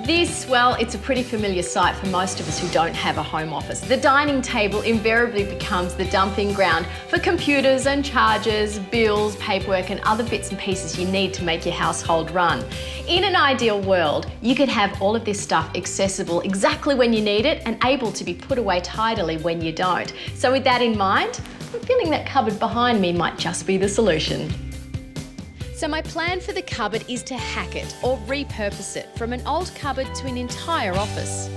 This, well, it's a pretty familiar sight for most of us who don't have a home office. The dining table invariably becomes the dumping ground for computers and chargers, bills, paperwork and other bits and pieces you need to make your household run. In an ideal world, you could have all of this stuff accessible exactly when you need it and able to be put away tidily when you don't. So with that in mind, I'm feeling that cupboard behind me might just be the solution. So my plan for the cupboard is to hack it or repurpose it from an old cupboard to an entire office.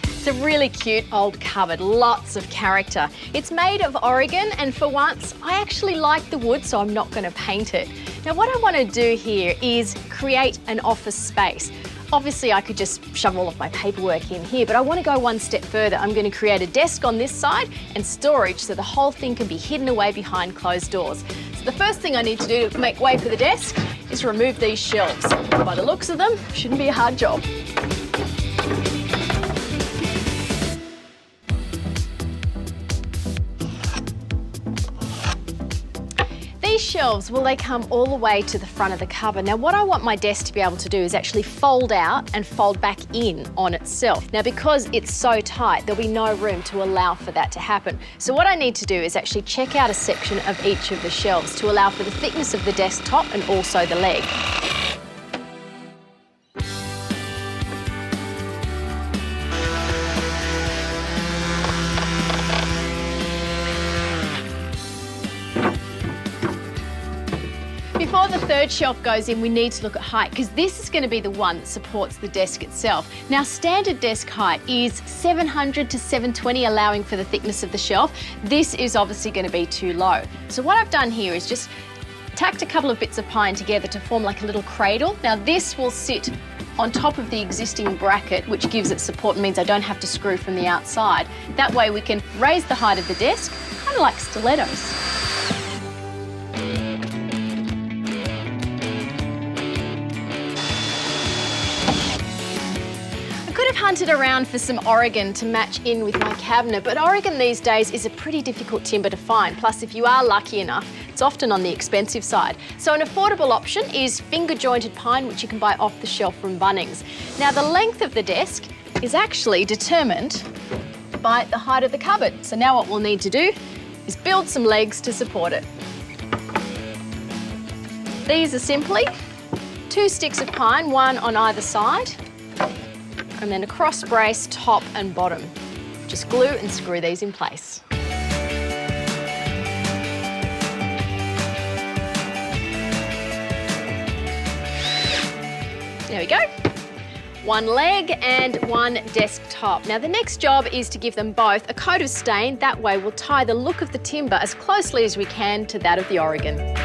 It's a really cute old cupboard, lots of character. It's made of Oregon and for once I actually like the wood, so I'm not going to paint it. Now what I want to do here is create an office space. Obviously I could just shove all of my paperwork in here, but I want to go one step further. I'm going to create a desk on this side and storage so the whole thing can be hidden away behind closed doors. So the first thing I need to do to make way for the desk is remove these shelves. By the looks of them, shouldn't be a hard job. These shelves, well, they come all the way to the front of the cupboard. Now, what I want my desk to be able to do is actually fold out and fold back in on itself. Now, because it's so tight, there'll be no room to allow for that to happen. So what I need to do is actually check out a section of each of the shelves to allow for the thickness of the desk top and also the leg. Before the third shelf goes in, we need to look at height because this is going to be the one that supports the desk itself. Now, standard desk height is 700 to 720, allowing for the thickness of the shelf. This is obviously going to be too low. So what I've done here is just tacked a couple of bits of pine together to form like a little cradle. Now, this will sit on top of the existing bracket, which gives it support and means I don't have to screw from the outside. That way we can raise the height of the desk, kind of like stilettos. Hunted around for some Oregon to match in with my cabinet, but Oregon these days is a pretty difficult timber to find. Plus, if you are lucky enough, it's often on the expensive side. So an affordable option is finger jointed pine, which you can buy off the shelf from Bunnings. Now, the length of the desk is actually determined by the height of the cupboard. So now what we'll need to do is build some legs to support it. These are simply 2 sticks of pine, one on either side, and then a cross brace top and bottom. Just glue and screw these in place. There we go. One leg and one desk top. Now the next job is to give them both a coat of stain. That way we'll tie the look of the timber as closely as we can to that of the Oregon.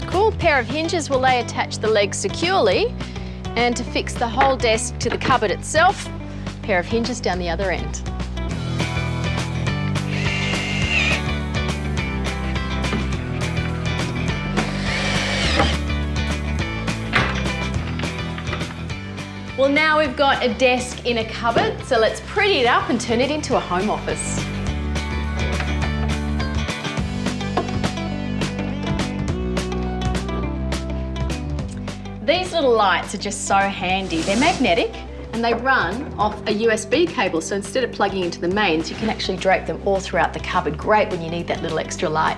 Cool pair of hinges will they attach the legs securely, and to fix the whole desk to the cupboard itself, a pair of hinges down the other end. Well, now we've got a desk in a cupboard, so let's pretty it up and turn it into a home office. These little lights are just so handy. They're magnetic and they run off a USB cable, so instead of plugging into the mains, you can actually drape them all throughout the cupboard. Great when you need that little extra light.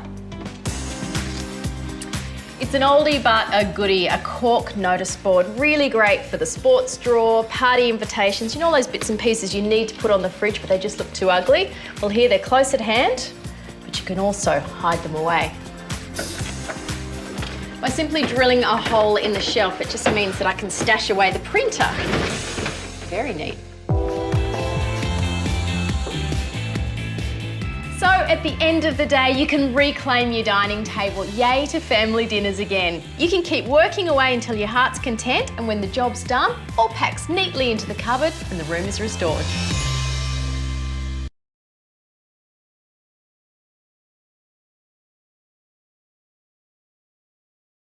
It's an oldie but a goodie, a cork notice board. Really great for the sports drawer, party invitations, you know, all those bits and pieces you need to put on the fridge but they just look too ugly. Well, here they're close at hand, but you can also hide them away. By simply drilling a hole in the shelf, it just means that I can stash away the printer. Very neat. So at the end of the day, you can reclaim your dining table. Yay to family dinners again. You can keep working away until your heart's content, and when the job's done, all packs neatly into the cupboard and the room is restored.